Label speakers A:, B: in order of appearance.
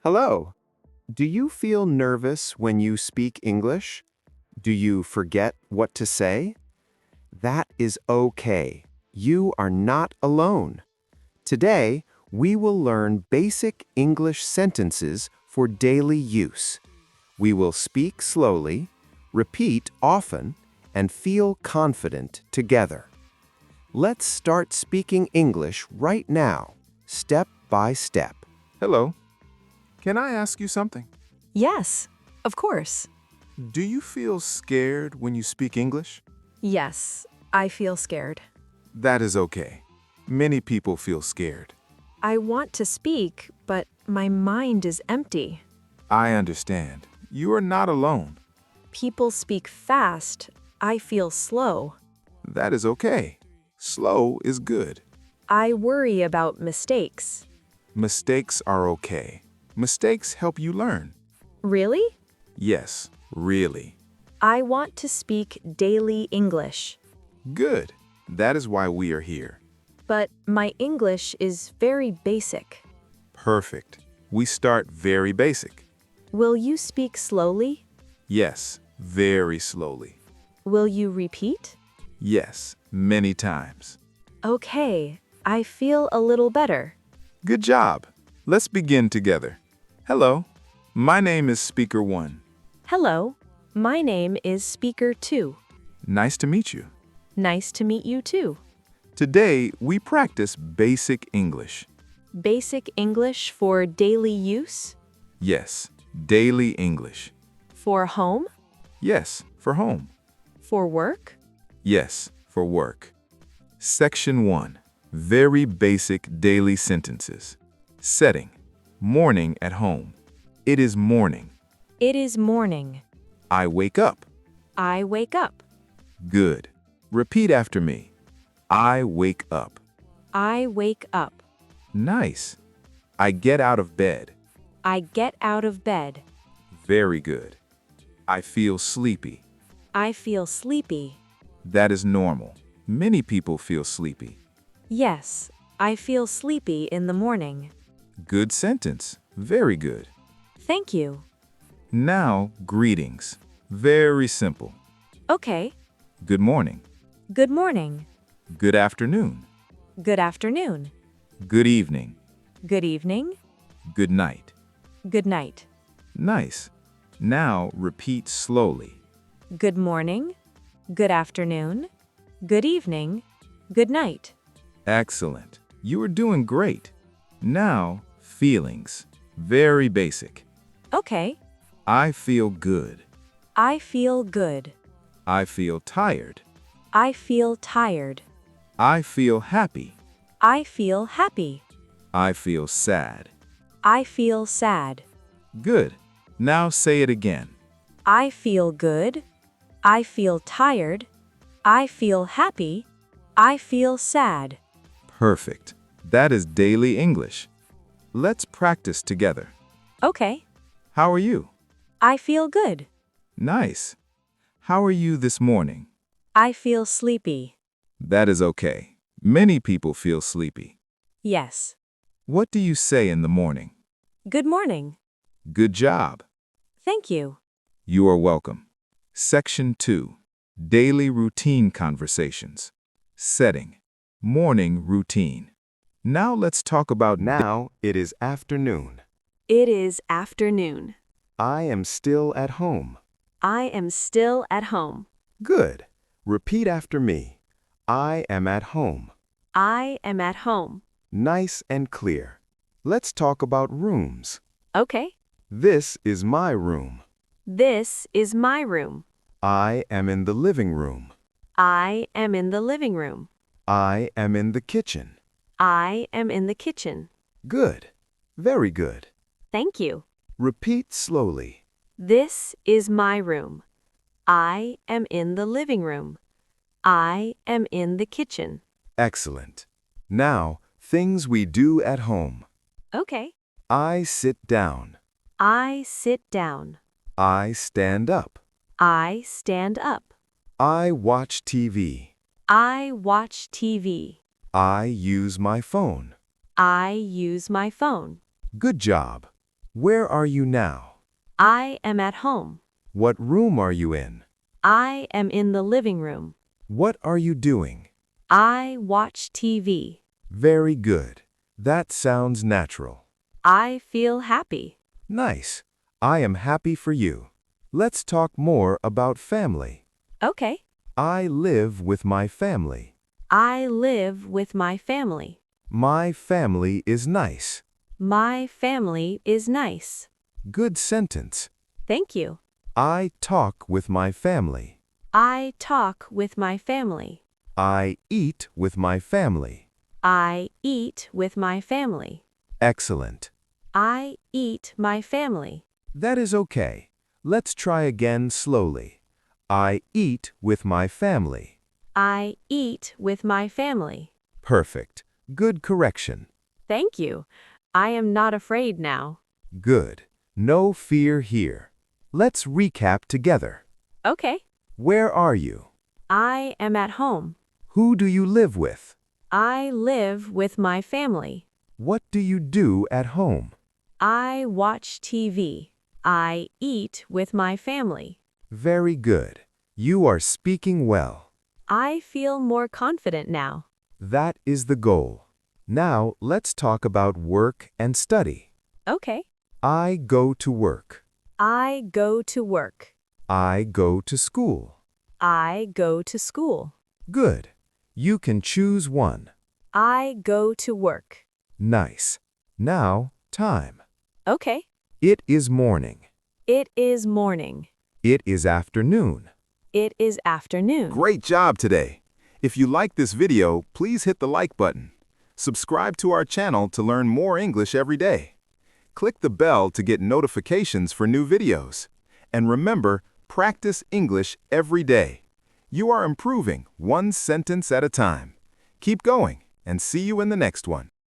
A: Hello. Do you feel nervous when you speak English? Do you forget what to say? That is okay. You are not alone. Today, we will learn basic English sentences for daily use. We will speak slowly, repeat often, and feel confident together. Let's start speaking English right now, step by step.
B: Hello. Can I ask you something?
C: Yes, of course.
B: Do you feel scared when you speak English?
C: Yes, I feel scared.
B: That is okay. Many people feel scared.
C: I want to speak, but my mind is empty.
B: I understand. You are not alone.
C: People speak fast. I feel slow.
B: That is okay. Slow is good.
C: I worry about mistakes.
B: Mistakes are okay. Mistakes help you learn.
C: Really?
B: Yes, really.
C: I want to speak daily English.
B: Good. That is why we are here.
C: But my English is very basic.
B: Perfect. We start very basic.
C: Will you speak slowly?
B: Yes, very slowly.
C: Will you repeat?
B: Yes, many times.
C: Okay, I feel a little better.
B: Good job. Let's begin together. Hello, my name is Speaker 1.
C: Hello, my name is Speaker 2.
B: Nice to meet you.
C: Nice to meet you too.
B: Today, we practice basic English.
C: Basic English for daily use?
B: Yes, daily English.
C: For home?
B: Yes, for home.
C: For work?
B: Yes, for work. Section 1. Very basic daily sentences. Setting. Morning at home. It is morning.
C: It is morning.
B: I wake up.
C: I wake up.
B: Good. Repeat after me. I wake up.
C: I wake up.
B: Nice. I get out of bed.
C: I get out of bed.
B: Very good. I feel sleepy.
C: I feel sleepy.
B: That is normal. Many people feel sleepy.
C: Yes, I feel sleepy in the morning.
B: Good sentence. Very good.
C: Thank you.
B: Now, greetings. Very simple.
C: Okay.
B: Good morning.
C: Good morning.
B: Good afternoon.
C: Good afternoon.
B: Good evening.
C: Good evening.
B: Good night.
C: Good night.
B: Nice. Now, repeat slowly.
C: Good morning. Good afternoon. Good evening. Good night.
B: Excellent. You are doing great. Now, feelings. Very basic.
C: Okay.
B: I feel good.
C: I feel good.
B: I feel tired.
C: I feel tired.
B: I feel happy.
C: I feel happy.
B: I feel sad.
C: I feel sad.
B: Good. Now say it again.
C: I feel good. I feel tired. I feel happy. I feel sad.
B: Perfect. That is daily English. Let's practice together.
C: Okay.
B: How are you?
C: I feel good.
B: Nice. How are you this morning?
C: I feel sleepy.
B: That is okay. Many people feel sleepy.
C: Yes.
B: What do you say in the morning?
C: Good morning.
B: Good job.
C: Thank you.
B: You are welcome. Section 2. Daily routine conversations. Setting. Morning routine. Now let's talk about
A: Now it is afternoon.
C: It is afternoon.
A: I am still at home.
C: I am still at home.
A: Good. Repeat after me. I am at home.
C: I am at home.
A: Nice and clear. Let's talk about rooms.
C: Okay.
A: This is my room.
C: This is my room.
A: I am in the living room.
C: I am in the living room.
A: I am in the kitchen.
C: I am in the kitchen.
A: Good. Very good.
C: Thank you.
A: Repeat slowly.
C: This is my room. I am in the living room. I am in the kitchen.
A: Excellent. Now, things we do at home.
C: Okay.
A: I sit down.
C: I sit down.
A: I stand up.
C: I stand up.
A: I watch TV.
C: I watch TV.
A: I use my phone.
C: I use my phone.
A: Good job. Where are you now?
C: I am at home.
A: What room are you in?
C: I am in the living room.
A: What are you doing?
C: I watch TV.
A: Very good. That sounds natural.
C: I feel happy.
A: Nice. I am happy for you. Let's talk more about family.
C: Okay.
A: I live with my family.
C: I live with my family.
A: My family is nice.
C: My family is nice.
A: Good sentence.
C: Thank you.
A: I talk with my family.
C: I talk with my family.
A: I eat with my family.
C: I eat with my family.
A: Excellent.
C: I eat my family.
A: That is okay. Let's try again slowly. I eat with my family.
C: I eat with my family.
A: Perfect. Good correction.
C: Thank you. I am not afraid now.
A: Good. No fear here. Let's recap together.
C: Okay.
A: Where are you?
C: I am at home.
A: Who do you live with?
C: I live with my family.
A: What do you do at home?
C: I watch TV. I eat with my family.
A: Very good. You are speaking well.
C: I feel more confident now.
A: That is the goal. Now let's talk about work and study.
C: Okay.
A: I go to work.
C: I go to work.
A: I go to school.
C: I go to school.
A: Good. You can choose one.
C: I go to work.
A: Nice. Now, time.
C: Okay.
A: It is morning.
C: It is morning.
A: It is afternoon.
C: It is afternoon.
B: Great job today. If you like this video, please hit the like button. Subscribe to our channel to learn more English every day. Click the bell to get notifications for new videos. And remember, practice English every day. You are improving one sentence at a time. Keep going and see you in the next one.